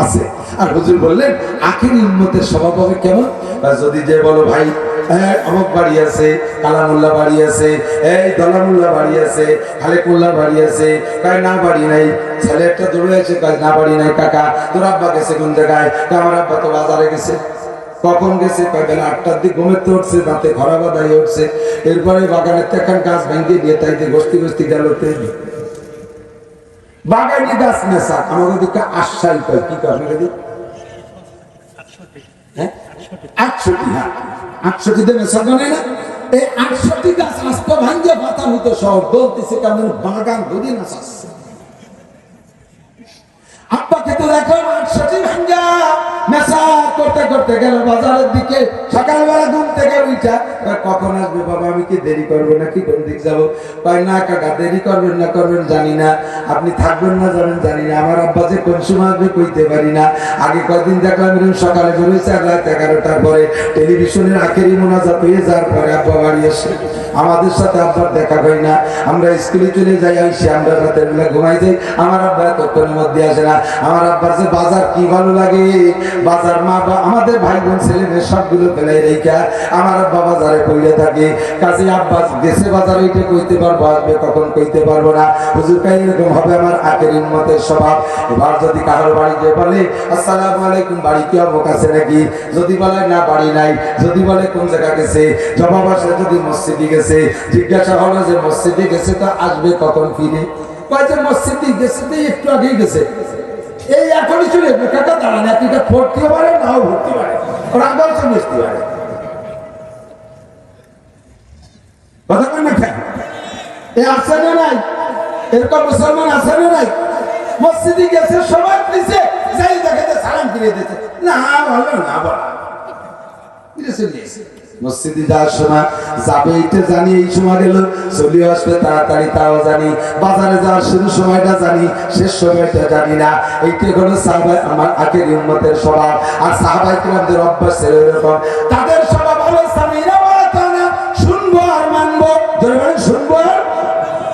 আছে। আর হুজুর বললেন আখেরি উম্মতের স্বভাব হবে কেমন? যদি যে বলো ভাই অমুক বাড়ি আছে, কালামুল্লাহ বাড়ি আছে, এই দলামুল্লাহ বাড়ি আছে, খালেকুল্লাহ বাড়ি আছে, কয় না বাড়ি নাই। ছেলে একটা দৌড়ে আছে, কয় না বাড়ি নাই। কাকা তোর আব্বা গেছে কোন জায়গায়? আমার আব্বা তো বাজারে গেছে। কখন গেছে? কয় বেলা 8টার দিকে ঘুমের তো উঠছে, দাঁতে খরা বাদাই উঠছে। এরপরে বাগানের এখন গাছ ভেঙে দিয়ে তাইতে গোষ্ঠী গোষ্ঠী গেল তৈরি বাগানি গাছ নেশা। আমাদের দিকে আশ্বাই কয় কি কয় আপনাদের? হ্যাঁ 68, হ্যাঁ 68 নেশা জানে না। এই 68 গাছ আস্ত ভাঙ্গে পাতা হতো সব বলতেছে কেমন বাগান দুদিন আসছে। আব্বাকে তো দেখো 68 ভাঙ্গা নেশা করতে করতে গেল বাজারের দিকে। সকালবেলা ঘুম থেকে উঠা কখন আসবে বাবা, আমি কি দেরি করবো নাকি কোন দিক যাবো? কয় না কাকা দেরি করবেন না করবেন জানি না, আপনি থাকবেন না যাবেন জানি না, আমার আব্বা যে কোন সময় আসবে কইতে পারি না। আগে কদিন দেখলাম এরকম সকালে বেরোয়েছে আর রাত 11টার পরে টেলিভিশনের আখেরি মোনাজাত হয়ে যাওয়ার পরে আব্বা বাড়ি আসে। আমাদের সাথে আব্বার দেখা হয় না। আমরা স্কুলে চলে যাই, আইসি আমরা রাতের বেলা ঘুমাই যাই, আমার আব্বা তখনের মধ্যে আসে না। আমার আব্বার যে বাজার কি ভালো লাগে, বাজার মা বা আমাদের ভাই বোন ছেলে মেয়ে সবগুলো ফেলাই রেখা আমার আব্বা বাজারে পড়ে থাকে। কাজে আব্বা গেছে বাজারে, এটা কইতে পারবো, আসবে কখন কইতে পারবো না। হুজুর কাই এরকম হবে আমার আখেরি উম্মতের স্বভাব। এবার যদি কারোর বাড়ি গিয়ে বলে আসসালামু আলাইকুম, বাড়ি কি অমুক আছে নাকি? যদি বলে না বাড়ি নাই, যদি বলে কোন জায়গা গেছে, জবাব আসে যদি মসজিদে গেছে। জিজ্ঞাসা হলো যে মসজিদে গেছে তো আসবে কখন ফিরে? কয় যে মসজিদে গেছে তো একটু আগেই গেছে, এই এখনই চলে কাকা দাঁড়ান, আপনি পড়তে পারে নাও ভর্তি পারে, ওরা আবার চলে আসতে পারে। কথা কয় না কেন? এ আছে না নাই? এরকম মুসলমান আছে না নাই? মসজিদে গেছে সবাই দিছে, যাই দেখে সালাম ফিরিয়ে দিচ্ছে, না ভালো না বলা মসজিদে যাওয়ার সময় যাবে এইটা জানি, এই সময় গেল চলে আসবে তাড়াতাড়ি তাও জানি। বাজারে যাওয়ার শুরু সময়টা জানি, শেষ সময়টা জানি না। এইটা হলো সাহাবায়ে আমার আখেরি উম্মতের স্বভাব। আর সাহাবায়ে কিরামদের অভ্যাস ছিল এরকম। তাদের স্বভাব হলো সামিনা ওয়া আতানা, শুনবো আর মানবো। জোরে শুনবো আর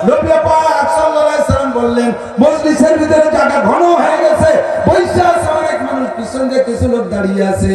নবী পাক সাল্লাল্লাহু আলাইহি সাল্লাম বললেন মজলিসের ভিতরে জায়গা ঘন হয়ে গেছে, বৈশা অনেক মানুষ, পিছন দিয়ে কিছু লোক দাঁড়িয়ে আছে।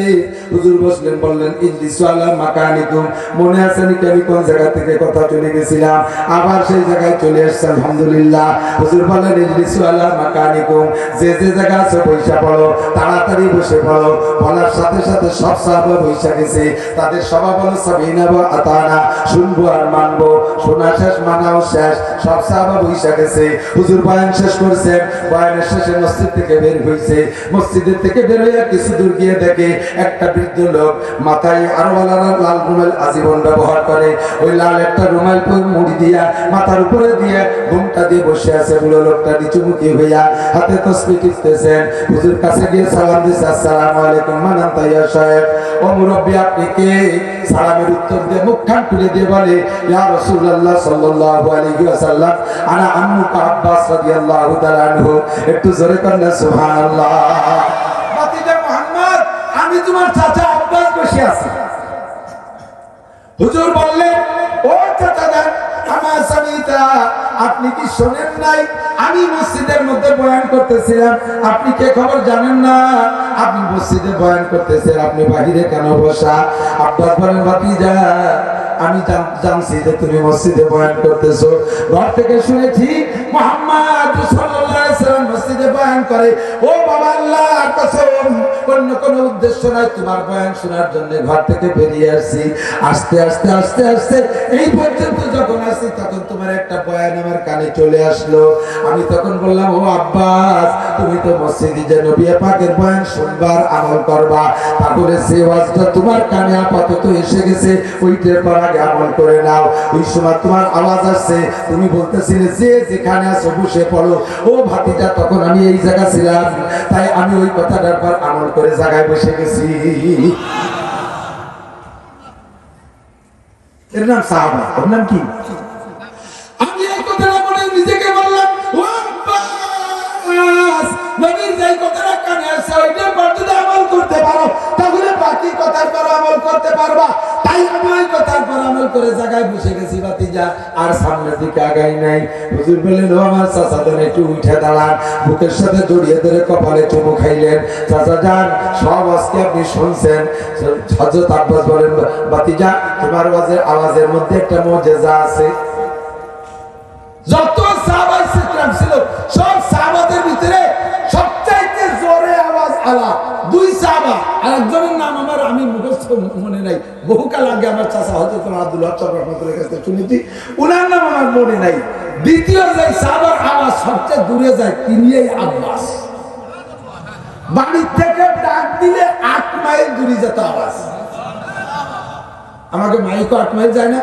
হুজুর বসলেন, বললেন ইজলিসু আলা মাকানিকুম। মনে আছে নাকি আমি কোন জায়গা থেকে কথা চলে গেছিলাম, আবার সেই জায়গায় চলে আসছে আলহামদুলিল্লাহ। হুজুর বললেন ইজলিসু আলা মাকানিকুম, যে যে জায়গা আছে বৈশা পড়ো, তাড়াতাড়ি বসে পড়ো। বলার সাথে সাথে সব সাহাবা বৈশা গেছে। তাদের স্বভাব হলো সামিনা ওয়া আতানা, শুনবো আর মানবো। শোনা শেষ মানাও শেষ, সব সাহাবা বৈশা গেছে। হুজুর বয়ান শেষ করেছেন, বয়ানের শেষে মসজিদ থেকে বের হয়েছে। মসজিদের থেকে বের হয়ে কিছু দূর গিয়ে দেখে একটা বৃদ্ধ লোক মাথায় আরো লাল রুমাল আজীবন ব্যবহার করে, ওই লাল একটা রুমাল মুড়ি দিয়া মাথার উপরে দিয়ে ঘুমটা দিয়ে বসে আছে। বুড়ো লোকটা নিচুমুখী হইয়া হাতে তসবিহ টিপতেছেন। হুজুর কাছে গিয়ে সালাম দিয়েছে, আসসালামু আলাইকুম মান আনতা ইয়া সাহেব। ও মুরব্বি আপনি কে? সালামের উত্তর দিয়ে মুখখান খুলে দিয়ে বলে ইয়া রাসূলুল্লাহ সাল্লাল্লাহু আলাইহি ওয়াসাল্লাম আনা আম্মুকা আব্বাস রাদিয়াল্লাহু তাআলা আনহু। একটু জোরে করেন সুবহানাল্লাহ। বাতিজা মুহাম্মদ, আমি তোমার চাচা আব্বাস বসে আছি। হুজুর বললেন ও চাচা আমার সামিতা, আপনি কি শোনেন নাই? আমি মসজিদের মধ্যে বয়ান করতেছিলাম, আপনি কে খবর জানেন না? আপনি মসজিদে বয়ান করতেছেন, আপনি বাহিরে কেন বসা? আব্বাস বলেন ভাতিজা, আমি জানছি যে তুমি মসজিদে বয়ান করতেছো, ঘর থেকে শুনেছি মুহাম্মদ সাল্লাল্লাহু আলাইহি ওয়াসাল্লাম মসজিদে বয়ান করে। ও বাবা আল্লাহর কসম, অন্য কোনো উদ্দেশ্য নাই, তোমার বয়ান শোনার জন্য ঘর থেকে বেরিয়ে আসছি। আস্তে আস্তে আস্তে আস্তে এই পর্যন্ত যখন আসছি তখন তোমার একটা বয়ান আমার কানে চলে আসলো। আমি তখন বললাম ও আব্বাস, তুমি তো মসজিদে যে নবী পাকের বয়ান শুনবার আমল করবা, তাহলে যে ওয়াজটা তোমার কানে আপাতত এসে গেছে ওইটার পর আগে আমল করে নাও। ওই সময় তোমার আওয়াজ আসছে, তুমি বলতেছিলে যে যেখানে আছো বসে পড়ো। ও ভাতিজা, তখন আমি এই জায়গা ছিলাম, তাই আমি ওই কথাটার পর আমল করে জায়গায় বসে গেছি। এর নাম সাহাবা। ওর নাম কি? আমি এই কথাটা বলে নিজেকে বললাম ও আব্বাস, নবীর যেই কথাটা কানে আসছে ওইটার পর যদি আমল করতে পারো তাহলে বাকি কথার পর আমল করতে পারবা। তাই আমি ওই কথার পর আমল করে জায়গায় বসে গেছি ভাতিজা, আর সামনের দিকে আগাই নাই। হুজুর বললেন, ও আমার চাচা যান, একটু উঠে দাঁড়ান। বুকের সাথে জড়িয়ে ধরে কপালে চুমু খাইলেন। চাচা যান, সব আজকে আপনি শুনছেন। হযরত আব্বাস বলেন, ভাতিজা তোমার আওয়াজের মধ্যে একটা মুজিজা আছে। যত সাহাবা ইকরাম ছিল, সব সাহাবাদের ভিতরে সবচাইতে জোরে আওয়াজ আলা দুই সাহাবা। আরেকজনের নাম আমি মুখস্থ মনে নাই, বহুকাল আগে আমার চাচা হযরত আব্দুল্লাহ রাহমাতুল্লাহ কাছে শুনেছি, উনার নাম আমার মনে নাই। দ্বিতীয় যে সাহাবার আওয়াজ সবচেয়ে দূরে যায়, তিনি এই আব্বাস। বাড়ি থেকে ডাক দিলে 8 মাইল দূরে যেত আওয়াজ। আমাকে মাইকও 8 মাইল যায় না,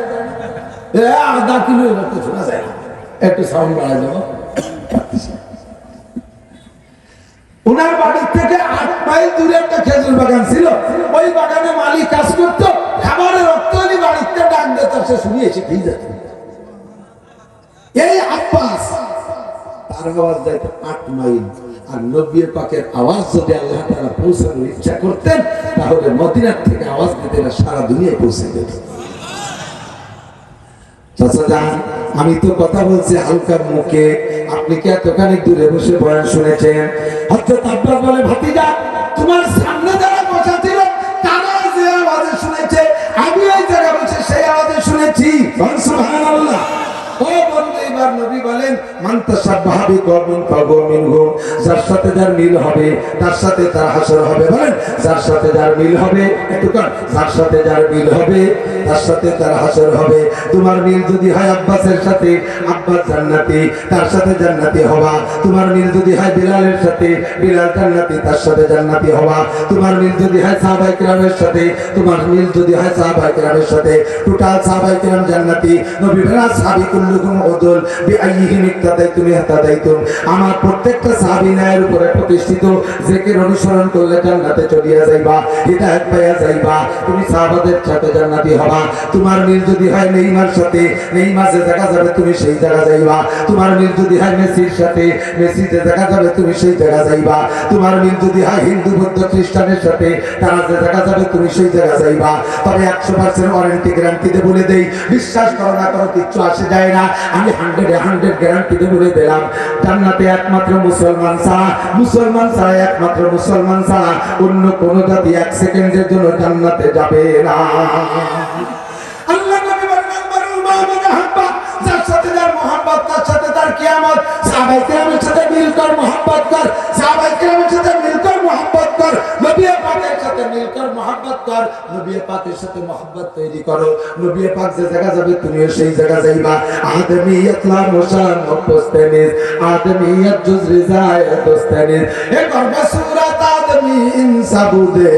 আধা কিলো এবার শোনা যায় না, একটু সাউন্ড বাড়া যাবো। উনার বাড়ির থেকে 8 মাইল দূরে একটা খেজুর বাগান ছিল। ওই বাগানে মালিক কাজ করতো, খাবারের রক্ত হলে বাড়িতে ডাক দিত, সে শুনে এসে খেয়ে যেত। এই আব্বাস, তার আওয়াজ যাইতো 8 মাইল। আর নবী পাকের আওয়াজ যদি আল্লাহ তাআলা পৌঁছানোর ইচ্ছা করতেন, তাহলে মদিনার থেকে আওয়াজ দিতে সারা দুনিয়ায় পৌঁছে যেত। আমি তো কথা বলছি হালকা মুখে, আপনি কি এতখানি দূরে বসে বয়ান শুনেছেন? হযরত আব্বাস বলে, ভাতিজা তোমার সামনে যারা বসা ছিল তারা যে আওয়াজে শুনেছে, আমি ওই জায়গায় বসে সেই আওয়াজে শুনেছি। সুবহানাল্লাহ। ও বন্ধু, এবার নবী বলেন, মান তাশাব্বাহা বিকওমিন ফাহুয়া মিনহুম। যার সাথে যার মিল হবে তার সাথে তার হাসর হবে। বলেন, যার সাথে যার মিল হবে, একটু কান, যার সাথে যার মিল হবে তার সাথে তার হাসর হবে। তোমার মিল যদি হয় আব্বাসের সাথে, আব্বাস জান্নাতি, তার সাথে জান্নাতি হবা। তোমার মিল যদি হয় বিলালের সাথে, বিলাল জান্নাতি, তার সাথে জান্নাতি হবা। তোমার মিল যদি হয় সাহাবায়ে কেরামের সাথে, তোমার মিল যদি হয় সাহাবায়ে কেরামের সাথে, টোটাল সাহাবায়ে কেরাম জান্নাতি। নবী বলেন, সাহাবী কুল্লুকুম উদুল বিআইয়িহিম ইক্তাদাইতুম ইহতাদাইতুম। আমার প্রত্যেকটা সাহাবী ন্যায়ের উপরে প্রতিষ্ঠিত, যাকে অনুসরণ করলে জান্নাতে চলিয়া যাইবা, হিদায়াত পাইয়া যাইবা। তুমি সাহাবাদের সাথে জান্নাতি হবা। তোমার মিল যদি হয় নেইমার সাথে, নেইমার যে জায়গা যাবে তুমি সেই জায়গা যাইবা। তোমার মিল যদি হয় মেসির সাথে, মেসি যে জায়গা যাবে তুমি সেই জায়গা যাইবা। তোমার মিল যদি হয় হিন্দু বৌদ্ধ খ্রিস্টানের সাথে, তারা যে জায়গা যাবে তুমি সেই জায়গা যাইবা। তবে 100% ওয়ারেন্টি গ্যারান্টিতে বলে দেই, বিশ্বাস করো না করো কিচ্ছু আসে যায় না, আমি 100 গ্যারান্টিতে বলে দিলাম, জান্নাতে একমাত্র মুসলমান ছাড়া, মুসলমান ছাড়া, একমাত্র মুসলমান ছাড়া অন্য কোন জাতি 1 সেকেন্ডের জন্য জান্নাতে যাবে না। আল্লাহ নবী বলেন, আলমারু মা মান আহাব্বা। যার সাথে যার মুহাব্বত, তার সাথে তার কিয়ামত। সাহাবায়ে কেরামের সাথে মিল কর, মুহাব্বত কর। সাহাবায়ে কেরামের সাথে মিল কর, মুহাব্বত কর। নবী পাকের সাথে মিল কর, মুহাব্বত কর। নবী পাকের সাথে মুহাব্বত তৈরি করো। নবী পাক যে জায়গা যাবে তুমিও সেই জায়গা যাইবা। আদমিয়ত লা মুশান মুস্তানিস, আদমিয়ত জুজ রিজায় দোস্তানিস। এ করবা সূরাত আদমি ইনসাবুদে,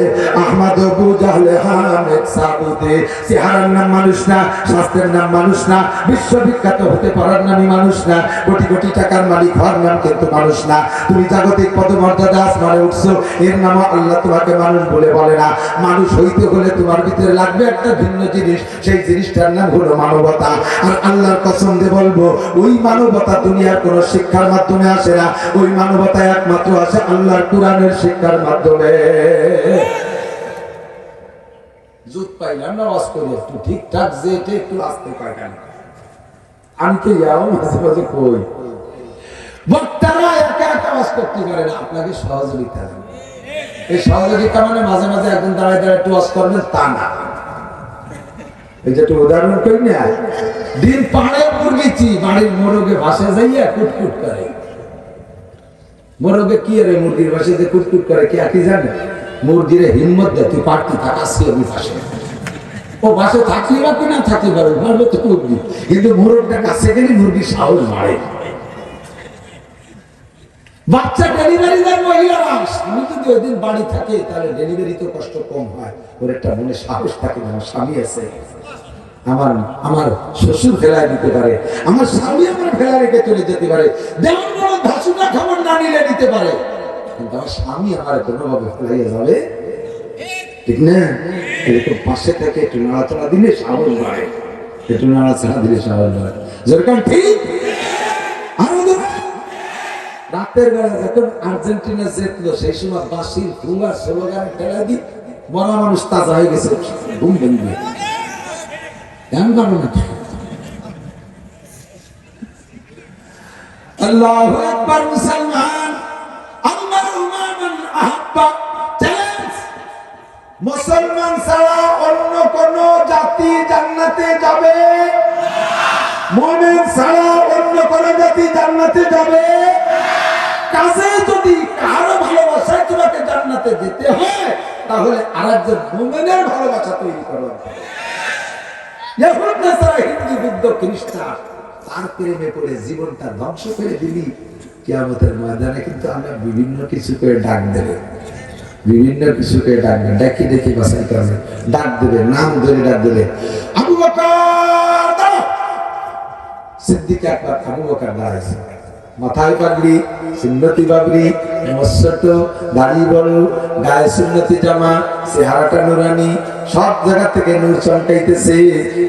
আহমদ আবু জাহলে হামেদ সাবুদে। চেহারার নাম মানুষ না, স্বাস্থ্যের নাম মানুষ না, বিশ্ববিখ্যাত হতে পারার নামই মানুষ না, কোটি কোটি টাকার মালিক হওয়ার নাম কিন্তু মানুষ না। তুমি জাগতিক পদমর্যাদা আসমানে উঠছো, এর নাম আল্লাহ তোমাকে মানুষ বলে বলে না। মানুষ হইতে হলে তোমার ভিতরে লাগবে একটা ভিন্ন জিনিস, সেই জিনিসটার নাম হলো মানবতা। আর আল্লাহর কসম দিয়ে বলবো, ওই মানবতা দুনিয়ার কোন শিক্ষার মাধ্যমে আসে না, ওই মানবতা একমাত্র আসে আল্লাহর কোরআনের শিক্ষার মাধ্যমে। জুত পাইলাম না ওয়াজ করে একটু ঠিকঠাক যে একটু আসতে পারে কেন? আমি তো যাও মাঝে মাঝে কই, বক্তারা একা একা ওয়াজ করতে পারে না, আপনাকে সহযোগিতা দেবে। এই সহযোগিতা মানে মাঝে মাঝে একদিন দাঁড়ায় দাঁড়ায় একটু ওয়াজ করবেন তা না। এই যে একটু উদাহরণ করি না, দিন পাহাড়ে মুরগিছি, বাড়ির মোরগে ভাসে যাইয়া কুটকুট করে। মোরগে কি রে মুরগির ভাসে যে কুটকুট করে কে কি জানে? মুরগির হিম্মত দেয়, তুই পারতি থাকাসি আমি ভাসে। ও ভাসে থাকলি বা কি না থাকতে পারবে, পারবে তো মুরগি, কিন্তু মোরগটা কাছে গেলে মুরগির সাহস বাড়ে। বাচ্চা ডেলিভারি দেন মহিলারা, আমি যদি ওই দিন বাড়ি থাকে তাহলে ডেলিভারি তো কষ্ট কম হয়, ওর একটা মনে সাহস থাকে। আমার স্বামী আছে, আমার শ্বশুর ফেলায় দিতে পারে, আমার স্বামী আমার ফেলা রেখে চলে যেতে পারে, দেওয়ার বড় ধাসুটা খবর না নিলে নিতে পারে, কিন্তু আমার স্বামী আমার কোনোভাবে ফেলাইয়া যাবে, ঠিক না? এরকম পাশে থেকে একটু নাড়াচাড়া দিলে সাহস বাড়ে, একটু নাড়াচাড়া দিলে সাহস বাড়ে। যেরকম ঠিক আরো রাতের বেলা যখন আর্জেন্টিনা জিতলো, সেই সময় বাঁশির ফুলার স্লোগান ফেলা দিই, বড় মানুষ তাজা হয়ে গেছে ঘুম ভেঙে এমন পারবো না। আল্লাহু আকবার। মুসলমান আল্লাহু মান আহাব্বা চ্যালেঞ্জ, মুসলমান ছাড়া অন্য কোন জাতি জান্নাতে যাবে? মুমিন ছাড়া অন্য কোন জাতি জান্নাতে যাবে? কাজে যদি কারো ভালোবাসায় তোমাকে জান্নাতে যেতে হয় তাহলে আরেকজন মুমিনের ভালোবাসা তৈরি করো। ইহুদ নাসারা হিন্দু বুদ্ধ খ্রিস্টান তার প্রেমে পড়ে জীবনটা ধ্বংস করে দিলি, কিয়ামতের ময়দানে কিন্তু আমরা বিভিন্ন কিছু করে ডাক দেবে, বিভিন্ন কিছু করে ডাকবে, ডাকি ডেকে বাছাই করবে, ডাক দেবে, নাম ধরে ডাক দেবে। আবু বকর দাঁড়াও। সিদ্দিক আকবর আবু বকর দাঁড়াইছে, মাথায় পাগড়ি, সুন্নতি পাগড়ি, মস্যট, দাড়ি বড়, গায়ে সুন্নতি জামা, চেহারাটা নুরানি, সব জায়গা থেকে নূর চমকাইতেছে,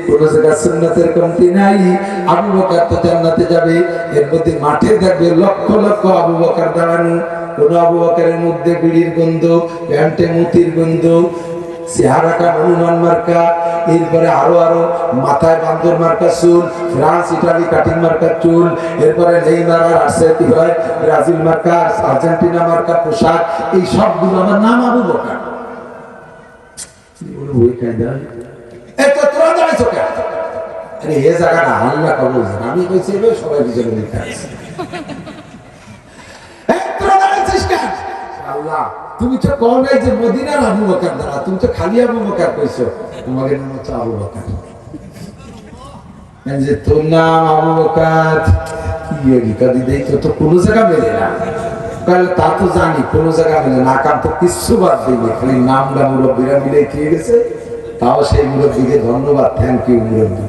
কোন জায়গা সুন্নতের কমতি নাই। আবু বকর তো জান্নাতে যাবে, এর মধ্যে মাঠে দেখবে লক্ষ লক্ষ আবু বকর দাঁড়ানো, কোন আবু বকরের মধ্যে বিড়ির গন্ধ, প্যান্টে মুতির গন্ধ, চেহারাটা হনুমান মার্কা, এরপরে আরো মাথায় বান্দর মার্কা চুল, ফ্রান্স ইটালি কাটিং মার্কা চুল, এরপরে নেইমার আর আর্সেটি হয় ব্রাজিল মার্কা, আর্জেন্টিনা মার্কা পোশাক, এই সবগুলো আমার নাম আবু বকর। ওই কায়দা এত তোরা দাঁড়াইছো কেন? আরে এই জায়গাটা আল্লাহ কবুল, আমি কইছি সবাই বিজয় লিখা আছে। তোরা দাঁড়াইছিস কেন? আল্লাহ তুমি তো কও নাই যে মদিনার আবু বকর দাঁড়া, তুমি তো খালি আবু বকর কইছো, তোমাদের নাম হচ্ছে আবু বকর। যে তোর নাম আবু বকর কি লিখাদি দেই তো কোন জায়গা মেলে না, তাহলে তা তো জানি কোন জায়গা মেলে না, কাম তো কিছু বাদ দিইনি, খালি নামটা মুরব্বীরা মিলে খেয়ে গেছে, তাও সেই মুরব্বীকে ধন্যবাদ, থ্যাংক ইউ মুরব্বী।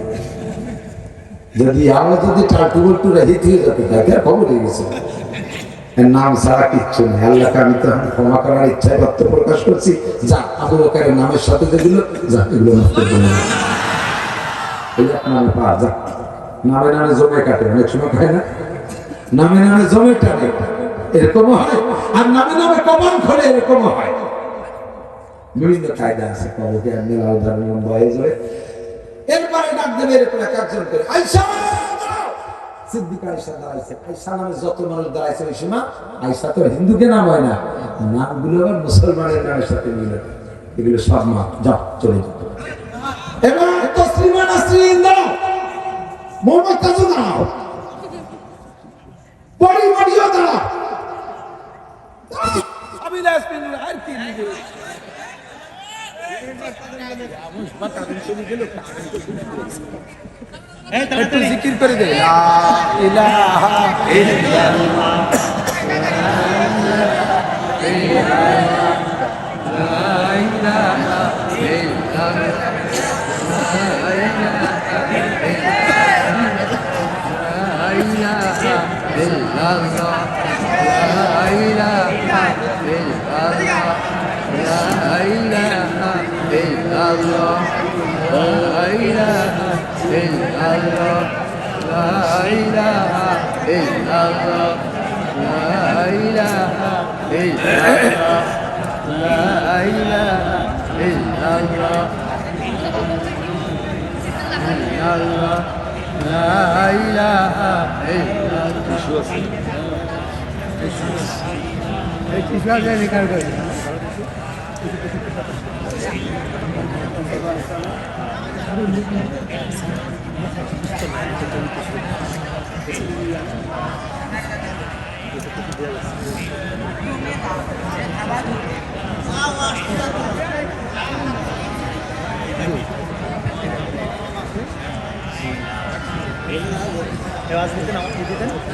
যদি আমরা যদি টাটু বল্টু হিট হয়ে যেতে থাকে খবর হয়ে গেছে, নাম ছাড়া কিচ্ছু নেই। আল্লাহকে আমি তো ক্ষমা করার ইচ্ছায় তত্ত্ব প্রকাশ করছি, যা আবু বকরের নামের সাথে যেগুলো যা এগুলো নষ্ট করবো না, নামে পাওয়া যা, নামে নামে জমে কাটে, অনেক সময় খায় না, নামে নামে জমে টানে, এরকমও হয়, আর নামে নামে কমান খোলে, এরকমও হয়। বিভিন্ন কায়দা আছে, কবকে মেলাল ধর্ম বয়ে যায়, এরপরে ডাক দেবে এরকম একজন করে, আয়েশা সিদ্দিক আয়েশা দাঁড়াইছে, আয়েশা নামে যত মানুষ দাঁড়াইছে ওই সময়, আয়েশা তো হিন্দুকে নাম হয় না, নামগুলো আবার মুসলমানের নামের সাথে মিলে, এগুলো সব মা যাও চলে যেত। এবার তসলিমা নাসরিন দাও, মোহাম্মদ তাজু দাও, পরিমণিও দাও, আবিলাস বিন আর কি দিবে একটু জিকির করে দে, লা ইলাহা ইল্লাল্লাহ, লা ইলাহা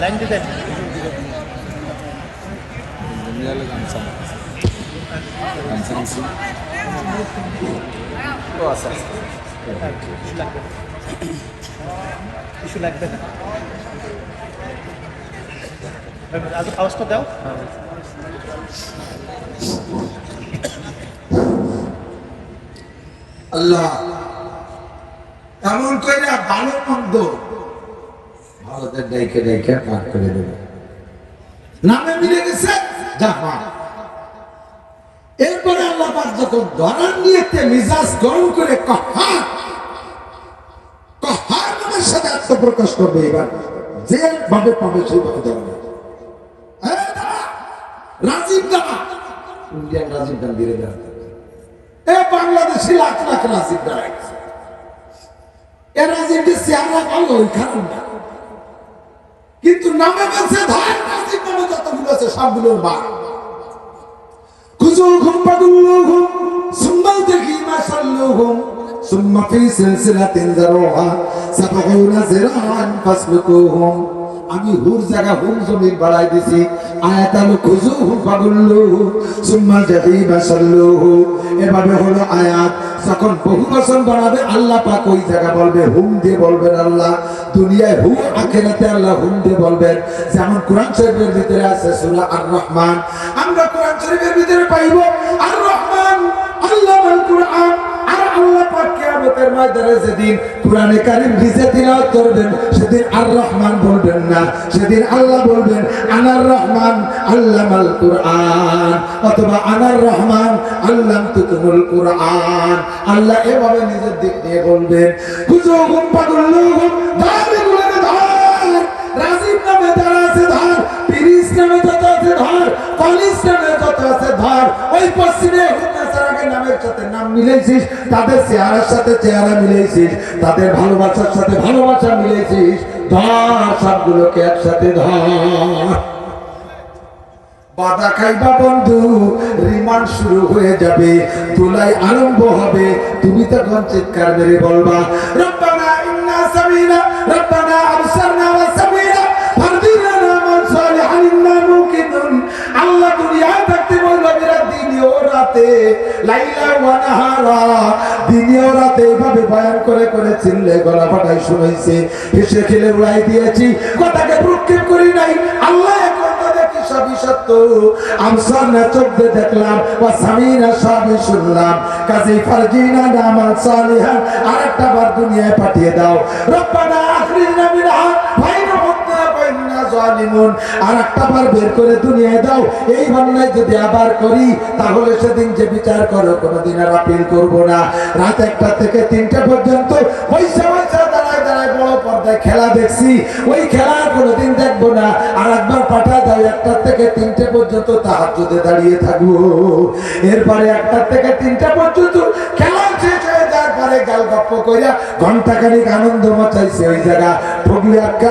লাইন দিতেন কিছু লাগবে না, আওয়াজটা দাও। আল্লাহ এমন করে ভালো মন্দ ভালোদের ডাইকে ডাইকে পার করে দেবে, নামে মিলে গেছে যা মা। এরপরে আল্লাহ পাক যখন ধরার নিয়েতে মিজাজ গরম করে কহার নামের সাথে আত্মপ্রকাশ করবে, এবার যে ভাবে পাবে সেইভাবে ধরবে। রাজীব দাঁড়া, ইন্ডিয়ান রাজীব গান দিয়ে দাঁড়াতে, বাংলাদেশি লাখ লাখ রাজীব দাঁড়াইছে। এ রাজীবকে চেহারা ভালো, ওই খারাপ না, কিন্তু নামে বেঁচে ধার রাজীব নামে যতগুলো আছে সবগুলোর বা খুজুহুম ফাগুল্লুহুম সুম্মা জাহিমা সাল্লুহুম সুম্মা ফি সিলসিলাতিন যারুহা সাবউনা যিরাআন ফাসলুকুহুম। আমি হুর জায়গা হুম জমির বাড়াই দিছি। আয়াত হলো খুজুহুম ফাগুল্লুহুম সুম্মা জাহিমা সাল্লুহু। এভাবে হলো আয়াত। যখন বহু বচন বানাবে আল্লাহ পাক ওই জায়গা বলবে হুম দিয়ে বলবেন আল্লাহ। দুনিয়ায় হু, আখিরাতে আল্লাহ হুম দিয়ে বলবেন। যেমন কোরআন শরীফের ভিতরে আছে সূরা আর রহমান, আমরা কোরআন শরীফের ভিতরে পাইব আর রহমান আল্লামাল কুরআন। আর আল্লাহ পাক কিয়ামতের ময়দানে যেদিন কোরআনে কারীম ভিজে তিলাওয়াত করবেন, সেদিন আর রহমান বলবেন না, সেদিন আল্লাহ বলবেন আনার রহমান আল্লামাল কুরআন, অথবা আনার রহমান আল্লামতুকুমুল কুরআন। আল্লাহ এভাবে নিজের দিক নিয়ে বলবেন। খুজুহুম ফাগুল্লুহুম, ধারগুলোকে ধর, রাজীব নামে যারা আছে ধর, পিরিস নামে যত আছে ধর, কলিস নামে যত আছে ধর। ওই পশ্চিমে নামের সাথে নাম মিলেছিস, তাদের চেহারার সাথে চেহারা মিলেছিস, তাদের ভালোবাসার সাথে ভালোবাসা মিলেছিস, ধর সবগুলোকে একসাথে ধর। বাধা খাইবা বন্ধু, রিমান্ড শুরু হয়ে যাবে, তুলাই আরম্ভ হবে। তুমি তখন চিৎকার মেরে বলবা রব্বানা ইন্না সামিনা রব্বানা আবসারনা ওয়া সামিনা ফারদিনা মান সালিহান ইন্না মুকিনুন। আল্লাহ দুনিয়ায় থাকতে বলবা বিরা দিনে ও রাতে, লাইলা ওয়া নাহারা, দিনে ও রাতে এইভাবে বয়ান করে করে চিল্লে গলা ফাটাই শুনাইছে, হেসে খেলে উড়াই দিয়েছি, কথাকে প্রক্ষেপ করি নাই। আল্লাহ সবই সত্য, আমসারনা চোখ দিয়ে দেখলাম, ওয়া সামিনা সবই শুনলাম, কাজী ফারজিনা নামাল সালিহান আরেকটা বার দুনিয়ায় পাঠিয়ে দাও। রব্বানা আখরিজনা মিনহা ফাইনা মুতনা ফাইন্না জালিমুন, আরেকটা বার বের করে দুনিয়ায় দাও। এই বন্যায় যদি আবার করি তাহলে সেদিন যে বিচার করো কোনোদিন আর আপিল করবো না। রাত 1টা থেকে 3টা পর্যন্ত ওই সময় দাঁড়ায় দাঁড়ায় বড় পর্দায় খেলা দেখছি, ওই খেলা কোনোদিন দেখবো না। আর একবার পাঠা দাও, 1টা থেকে 3টে পর্যন্ত তাহাজ্জুদে দাঁড়িয়ে থাকবো। এরপরে 1টা থেকে 3টা পর্যন্ত খেলা শেষ হয়ে যাওয়ার পরে গাল গপ্প কইরা ঘন্টাখানিক আনন্দ মচাইছে ওই জায়গা। ঠগলি একটা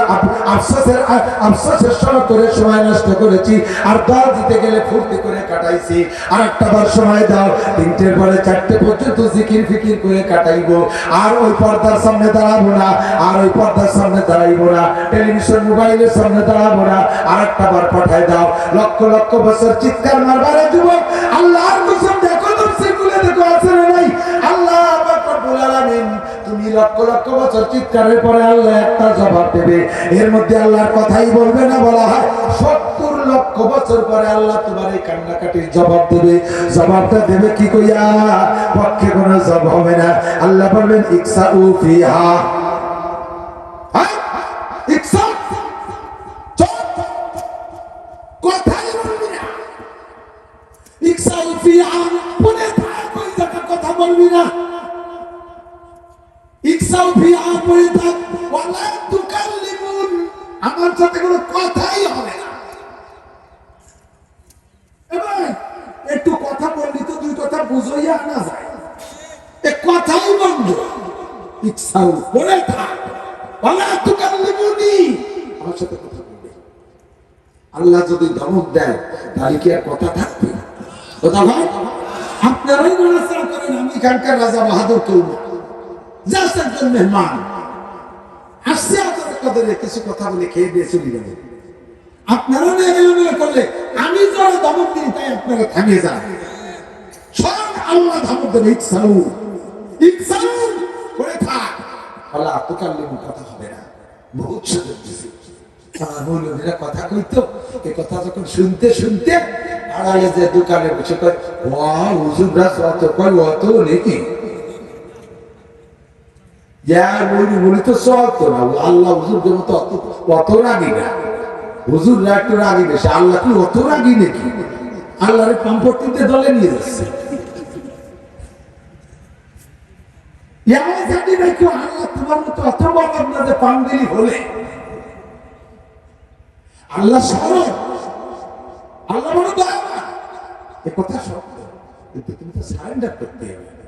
আফসোসের সময় করে সময় নষ্ট করেছি, আর দল দিতে গেলে ফুর্তি করে কাটাইছি। আর একটা বার সময় দাও, 3টের পরে 4টে পর্যন্ত জিকির ফিকির করে কাটাইবো। আর ওই পর্দার সামনে দাঁড়াবো না, আর ওই পর্দার সামনে দাঁড়াইবো না, টেলিভিশন মোবাইলের সামনে দাঁড়াবো না। আর একটা বার পাঠায় দাও, লক্ষ লক্ষ বছর চিৎকার মারবারে যুবক, আল্লাহর কসম দেখো তফসীর খুলে দেখো আছে না নাই। আল্লাহ রব্বুল আলামিন, তুমি লক্ষ লক্ষ বছর চিৎকারের পরে আল্লাহ একটা জবাব দেবে। এর মধ্যে আল্লাহর কথাই বলবে না, বলা হয় 70 লক্ষ বছর পরে আল্লাহ তোমার এই কান্নাকাটির জবাব দেবে। জবাবটা দেবে কি কইয়া? পক্ষে কোনো জবাব হবে না। আল্লাহ বলবেন ইকসাউ ফিহা, ইকসা কথাই বলবি না, ইকসাউ ফিহা বলে থাক, ওই জায়গা কথা বলবি না। ইকসাউ ফিহা বলে থাক, ওয়ালা তুকাল্লিমুন, আমার সাথে কোনো কথাই হবে না। এবার একটু কথা বললি তো 2 কথা বুঝাইয়া আনা যায়, এ কথাই বন্ধ। ইকসাউ বলে থাক, ওয়ালা তুকাল্লিমুনি, আমার সাথে কথা বলবে। আল্লাহ যদি ধমক দেয় তাহলে কি আর কথা থাকবে? কথা হয়? আপনারাই নড়াচড়া করেন, আমি এখানকার রাজা বাহাদুর কেউ না, জাস্ট একজন মেহমান আসছে, আপনাদের কদরে কিছু কথা বলে খেয়ে দিয়ে চলে যাবে। আপনারা এলোমেলো করলে আমি যারা ধমক দিই তাই আপনারা থামিয়ে যান। স্বয়ং আল্লাহ ধমক দেবে, ইকসাউ ইকসাউ করে থাক, আল্লাহ তুকাল্লিমুন, কথা হবে না। বহুত সুযোগ দিয়েছে আমার মৌলভীরা কথা কইতো, এই কথা যখন শুনতে শুনতে আড়ালে যে দোকানে বসে কয়, ওয়া হুজুররা যত কয় অত নাকি, বলি তো চলতো না। আল্লাহ হুজুরদের মতো অত রাগি না, হুজুররা একটু রাগি বেশি, আল্লাহ কি অত রাগি নাকি? আল্লাহরে পাম্পটিতে দলে নিয়ে যাচ্ছে। এমন জানি না কেউ আল্লাহ তোমার মতো অত বলব না যে পান্ডেলি হলে আল্লাহ সরল, আল্লাহ বড় দয়াবান। এ কথা সত্য, কিন্তু তুমি তো সারেন্ডার করতে হবে।